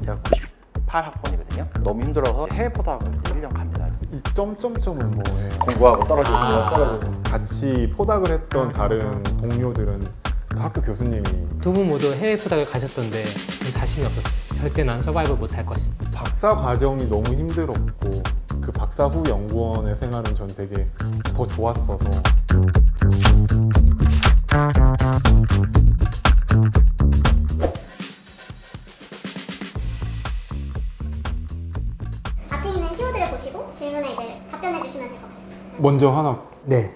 제가 98학번이거든요. 너무 힘들어서 해외 포닥을 1년 갑니다. 이 점점점은 뭐예요? 공부하고 떨어지고 같이 포닥을 했던 다른 동료들은 학교 교수님이 두 분 모두 해외 포닥을 가셨던데 좀 자신이 없었어요. 절대 난 서바이벌 못할 것이다. 박사 과정이 너무 힘들었고 그 박사 후 연구원의 생활은 전 되게 더 좋았어서 앞에 있는 키워드를 보시고 질문에 이제 답변해 주시면 될 것 같습니다. 먼저 하나 네,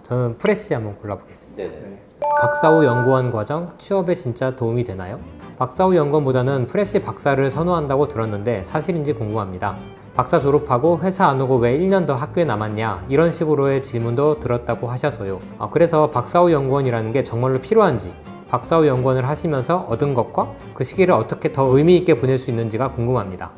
저는 프레시 한번 골라보겠습니다. 네네. 박사 후 연구원 과정 취업에 진짜 도움이 되나요? 박사 후 연구원보다는 프레시 박사를 선호한다고 들었는데 사실인지 궁금합니다. 박사 졸업하고 회사 안 오고 왜 1년 더 학교에 남았냐 이런 식으로의 질문도 들었다고 하셔서요. 그래서 박사 후 연구원이라는 게 정말로 필요한지, 박사 후 연구원을 하시면서 얻은 것과 그 시기를 어떻게 더 의미 있게 보낼 수 있는지가 궁금합니다.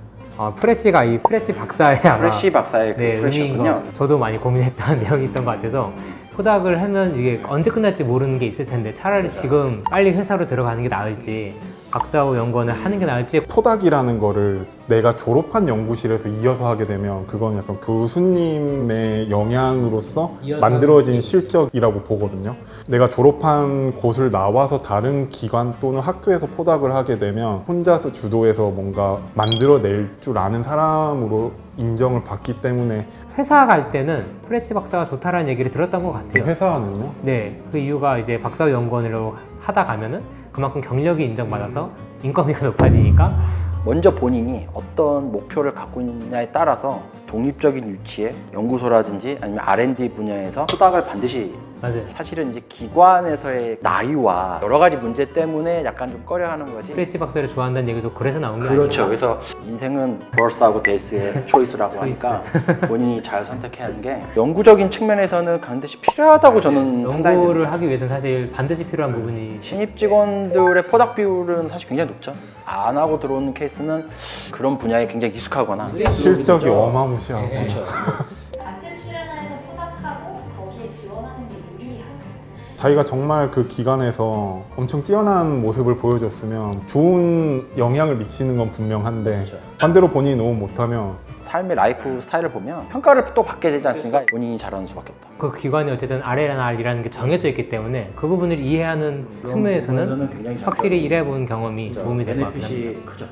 프레시가 이 프레시 박사의 아마 프레시 박사의 그 네, 의미인 프레시였군요. 거 저도 많이 고민했던 내용이 있던 것 같아서 포닥을 하면 이게 언제 끝날지 모르는 게 있을 텐데 차라리 지금 빨리 회사로 들어가는 게 나을지 박사 후 연구원을 하는 게 나을지. 포닥이라는 거를 내가 졸업한 연구실에서 이어서 하게 되면 그건 약간 교수님의 영향으로서 이어서 만들어진 실적이라고 보거든요. 내가 졸업한 곳을 나와서 다른 기관 또는 학교에서 포닥을 하게 되면 혼자서 주도해서 뭔가 만들어낼 줄 아는 사람으로 인정을 받기 때문에 회사 갈 때는 프레시 박사가 좋다라는 얘기를 들었던 것 같아요. 회사는요? 네, 그 이유가 이제 박사 후 연구원으로 하다 가면은 그만큼 경력이 인정받아서 인건비가 높아지니까. 먼저 본인이 어떤 목표를 갖고 있느냐에 따라서 독립적인 위치의 연구소라든지 아니면 R&D 분야에서 포닥을 반드시 맞아요. 사실은 이제 기관에서의 나이와 여러 가지 문제 때문에 약간 좀 꺼려하는 거지. 프레시 박사를 좋아한다는 얘기도 그래서 나온 게 그렇죠. 아닌가. 그래서 인생은 버스하고 데이스의 초이스라고 초이스. 하니까 본인이 잘 선택해야 하는 게 연구적인 측면에서는 반드시 필요하다고 저는 판단이 연구를 됩니다. 하기 위해서는 사실 반드시 필요한 부분이 신입 직원들의 포닥 비율은 사실 굉장히 높죠. 안 하고 들어오는 케이스는 그런 분야에 굉장히 익숙하거나 실적이 어마무시하고 그렇죠. 같은 출연하에서 포닥하고 거기에 지원하는 게 유리한가요? 자기가 정말 그 기관에서 엄청 뛰어난 모습을 보여줬으면 좋은 영향을 미치는 건 분명한데 반대로 본인이 너무 못하면 삶의 라이프 스타일을 보면 평가를 또 받게 되지 않습니까? 본인이 잘하는 수밖에 없다. 그 기관이 어쨌든 R이나 R이라는 게 정해져 있기 때문에 그 부분을 이해하는 측면에서는 확실히 일해본 경험이 도움이 될 것 같습니다. 베네핏이 크죠.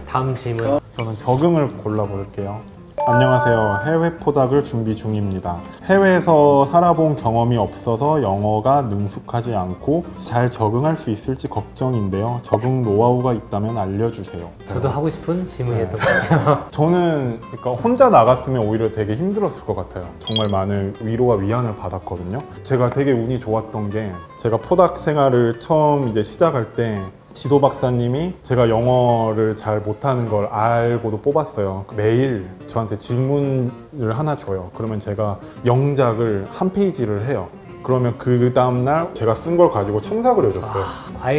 다음 질문. 저는 적응을 골라볼게요. 안녕하세요. 해외 포닥을 준비 중입니다. 해외에서 살아본 경험이 없어서 영어가 능숙하지 않고 잘 적응할 수 있을지 걱정인데요. 적응 노하우가 있다면 알려주세요. 저도 하고 싶은 질문이었던 것 같아요. 저는 그러니까 혼자 나갔으면 오히려 되게 힘들었을 것 같아요. 정말 많은 위로와 위안을 받았거든요. 제가 되게 운이 좋았던 게 제가 포닥 생활을 처음 이제 시작할 때 지도 박사님이 제가 영어를 잘 못하는 걸 알고도 뽑았어요. 매일 저한테 질문을 하나 줘요. 그러면 제가 영작을 한 페이지를 해요. 그러면 그 다음날 제가 쓴 걸 가지고 첨삭을 해줬어요.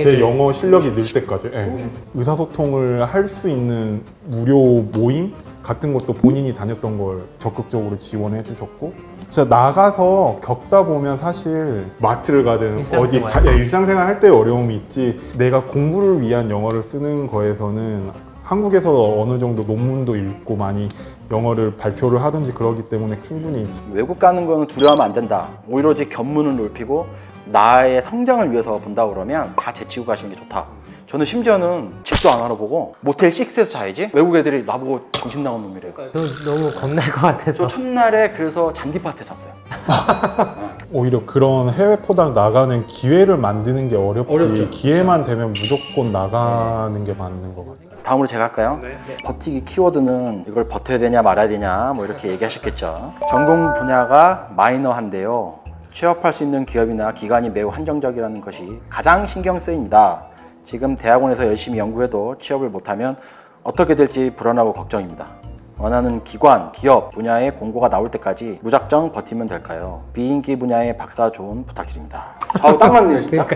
제 영어 실력이 늘 때까지. 네. 의사소통을 할 수 있는 무료 모임 같은 것도 본인이 다녔던 걸 적극적으로 지원해 주셨고, 진짜 나가서 겪다 보면 사실 마트를 가든 어디 일상생활 할 때 어려움이 있지, 내가 공부를 위한 영어를 쓰는 거에서는 한국에서 어느 정도 논문도 읽고 많이 영어를 발표를 하든지 그러기 때문에 충분히 외국 가는 거는 두려워하면 안 된다. 오히려 이제 견문을 넓히고 나의 성장을 위해서 본다 그러면 다 제치고 가시는 게 좋다. 저는 심지어는 집도 안 알아보고 모텔 6에서 자야지 외국 애들이 나보고 정신 나간 놈이래요. 너무 겁날 것 같아서. 저 첫날에 그래서 잔디밭에 잤어요. 오히려 그런 해외 포닥 나가는 기회를 만드는 게 어렵지. 어렵죠. 기회만 되면 무조건 나가는 게 맞는 것 같아요. 다음으로 제가 할까요? 버티기 키워드는 이걸 버텨야 되냐 말아야 되냐 뭐 이렇게 얘기하셨겠죠. 전공 분야가 마이너한데요. 취업할 수 있는 기업이나 기관이 매우 한정적이라는 것이 가장 신경 쓰입니다. 지금 대학원에서 열심히 연구해도 취업을 못하면 어떻게 될지 불안하고 걱정입니다. 원하는 기관, 기업 분야의 공고가 나올 때까지 무작정 버티면 될까요? 비인기 분야의 박사 조언 부탁드립니다. 딱 맞네요, 진짜.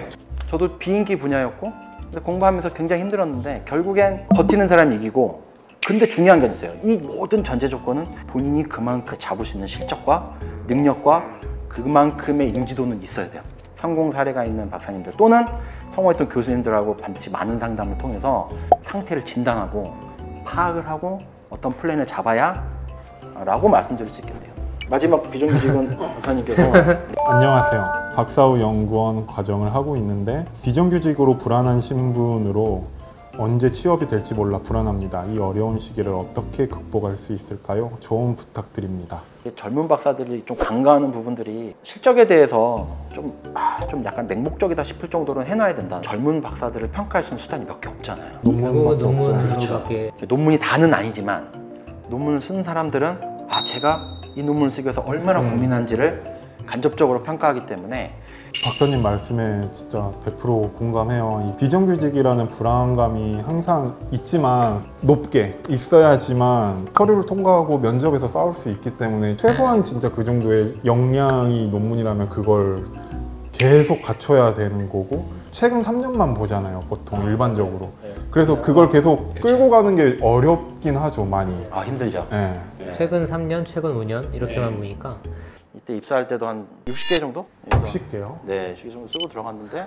저도 비인기 분야였고 근데 공부하면서 굉장히 힘들었는데 결국엔 버티는 사람이 이기고, 근데 중요한 게 있어요. 이 모든 전제 조건은 본인이 그만큼 잡을 수 있는 실적과 능력과 그만큼의 인지도는 있어야 돼요. 성공 사례가 있는 박사님들 또는 성공했던 교수님들하고 반드시 많은 상담을 통해서 상태를 진단하고 파악을 하고 어떤 플랜을 잡아야 라고 말씀드릴 수 있겠네요. 마지막 비정규직은 박사님께서 안녕하세요. 박사후 연구원 과정을 하고 있는데 비정규직으로 불안한 신분으로 언제 취업이 될지 몰라 불안합니다. 이 어려운 시기를 어떻게 극복할 수 있을까요? 조언 부탁드립니다. 젊은 박사들이 좀 간과하는 부분들이 실적에 대해서 좀 약간 맹목적이다 싶을 정도로 해놔야 된다. 젊은 박사들을 평가할 수 있는 수단이 몇 개 없잖아요. 결국은 논문 그렇죠. 그거밖에. 논문이 다는 아니지만 논문을 쓴 사람들은 제가 이 논문을 쓰기 위해서 얼마나 고민한지를 간접적으로 평가하기 때문에 박사님 말씀에 진짜 100% 공감해요. 이 비정규직이라는 불안감이 항상 있지만 높게 있어야지만 서류를 통과하고 면접에서 싸울 수 있기 때문에 최소한 진짜 그 정도의 역량이 논문이라면 그걸 계속 갖춰야 되는 거고 최근 3년만 보잖아요, 보통 일반적으로. 그래서 그걸 계속 끌고 가는 게 어렵긴 하죠, 많이. 힘들죠. 네. 최근 3년, 최근 5년 이렇게만 보니까 이때 입사할 때도 한 60개 정도? 60개요? 네, 60개 정도 쓰고 들어갔는데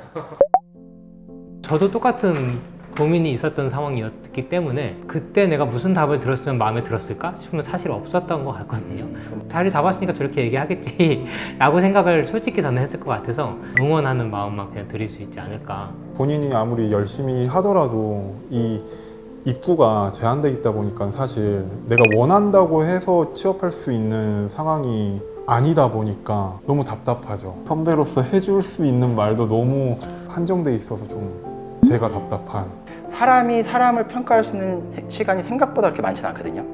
저도 똑같은 고민이 있었던 상황이었기 때문에 그때 내가 무슨 답을 들었으면 마음에 들었을까 싶으면 사실 없었던 것 같거든요. 자리 잡았으니까 저렇게 얘기하겠지 라고 생각을 솔직히 저는 했을 것 같아서 응원하는 마음만 그냥 드릴 수 있지 않을까. 본인이 아무리 열심히 하더라도 이 입구가 제한돼 있다 보니까 사실 내가 원한다고 해서 취업할 수 있는 상황이 아니다 보니까 너무 답답하죠. 선배로서 해줄 수 있는 말도 너무 한정돼 있어서 좀 제가 답답한. 사람이 사람을 평가할 수 있는 시간이 생각보다 그렇게 많지는 않거든요.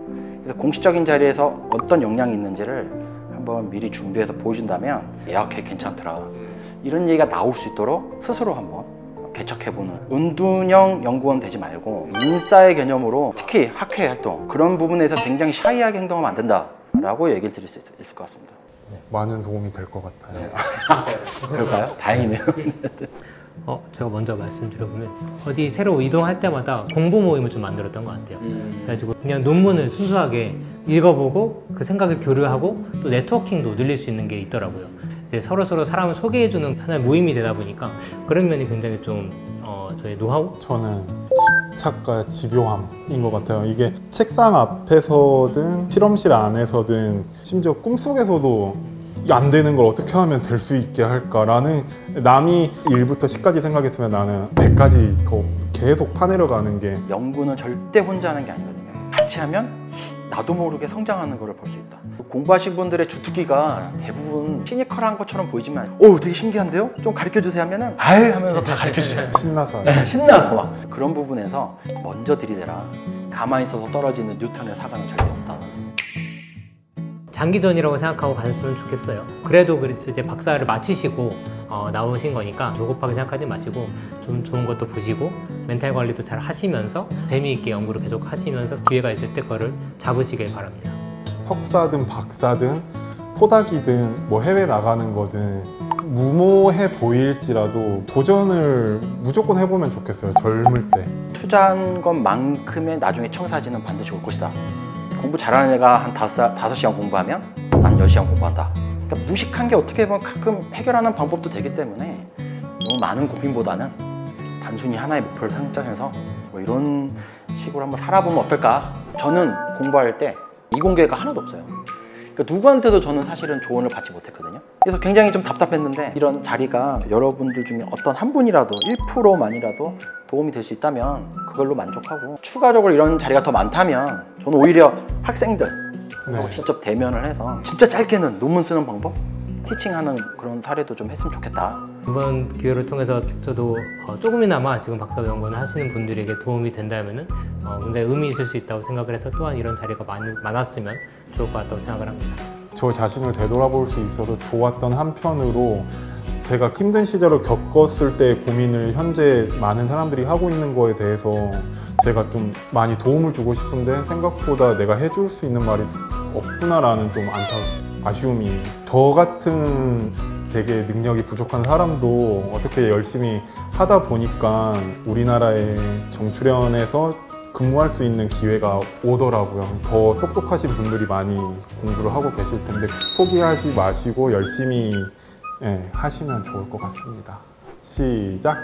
그래서 공식적인 자리에서 어떤 역량이 있는지를 한번 미리 준비해서 보여준다면 야, 걔 괜찮더라. 이런 얘기가 나올 수 있도록 스스로 한번 개척해보는 은둔형 연구원 되지 말고 인싸의 개념으로 특히 학회 활동 그런 부분에서 굉장히 샤이하게 행동하면 안 된다 라고 얘기를 드릴 수 있을 것 같습니다. 많은 도움이 될 것 같아요. 그럴까요? 다행이네요. 제가 먼저 말씀드려보면 어디 새로 이동할 때마다 공부 모임을 좀 만들었던 것 같아요. 그래가지고 그냥 논문을 순수하게 읽어보고 그 생각을 교류하고 또 네트워킹도 늘릴 수 있는 게 있더라고요. 이제 서로서로 사람을 소개해주는 하나의 모임이 되다 보니까 그런 면이 굉장히 좀 저의 노하우? 저는 집착과 집요함인 것 같아요. 이게 책상 앞에서든 실험실 안에서든 심지어 꿈속에서도 안 되는 걸 어떻게 하면 될 수 있게 할까라는 남이 1부터 10까지 생각했으면 나는 100까지 더 계속 파내려가는 게 연구는 절대 혼자 하는 게 아니거든요. 같이 하면 나도 모르게 성장하는 걸 볼 수 있다. 공부하신 분들의 주특기가 대부분 시니컬한 것처럼 보이지만 되게 신기한데요? 좀 가르쳐주세요 하면은 아유 하면서 다 가르쳐주세요. 신나서 신나서 막 그런 부분에서 먼저 들이대라. 가만히 있어서 떨어지는 뉴턴의 사과는 절대 없다. 장기전이라고 생각하고 가셨으면 좋겠어요. 그래도 이제 박사를 마치시고 나오신 거니까 조급하게 생각하지 마시고 좀 좋은 것도 보시고 멘탈 관리도 잘 하시면서 재미있게 연구를 계속 하시면서 기회가 있을 때 그거를 잡으시길 바랍니다. 석사든 박사든 포닥이든 뭐 해외 나가는 거든 무모해 보일지라도 도전을 무조건 해보면 좋겠어요. 젊을 때. 투자한 것만큼의 나중에 청사진은 반드시 올 것이다. 공부 잘하는 애가 한 5시간 공부하면 난 10시간 공부한다. 그러니까 무식한 게 어떻게 보면 가끔 해결하는 방법도 되기 때문에 너무 많은 고민보다는 단순히 하나의 목표를 설정해서 뭐 이런 식으로 한번 살아보면 어떨까? 저는 공부할 때 이공계가 하나도 없어요. 그러니까 누구한테도 저는 사실은 조언을 받지 못했거든요. 그래서 굉장히 좀 답답했는데 이런 자리가 여러분들 중에 어떤 한 분이라도 1%만이라도 도움이 될 수 있다면 그걸로 만족하고 추가적으로 이런 자리가 더 많다면 저는 오히려 학생들 직접 대면을 해서 진짜 짧게는 논문 쓰는 방법 티칭하는 그런 사례도 좀 했으면 좋겠다. 이번 기회를 통해서 저도 조금이나마 지금 박사 연구원을 하시는 분들에게 도움이 된다면은 굉장히 의미 있을 수 있다고 생각을 해서 또한 이런 자리가 많았으면 좋을 것 같다고 생각을 합니다. 저 자신을 되돌아볼 수 있어서 좋았던 한편으로 제가 힘든 시절을 겪었을 때 고민을 현재 많은 사람들이 하고 있는 거에 대해서 제가 좀 많이 도움을 주고 싶은데 생각보다 내가 해줄 수 있는 말이 없구나라는 좀 아쉬움이. 저 같은 되게 능력이 부족한 사람도 어떻게 열심히 하다 보니까 우리나라의 정출연에서 근무할 수 있는 기회가 오더라고요. 더 똑똑하신 분들이 많이 공부를 하고 계실 텐데 포기하지 마시고 열심히 하시면 좋을 것 같습니다. 시작!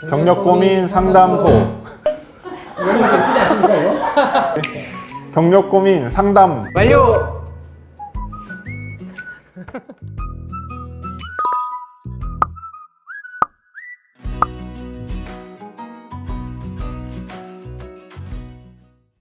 경력 고민 상담소. 이거는 쓰지 않습니다, 이거? 경력 고민 상담 완료!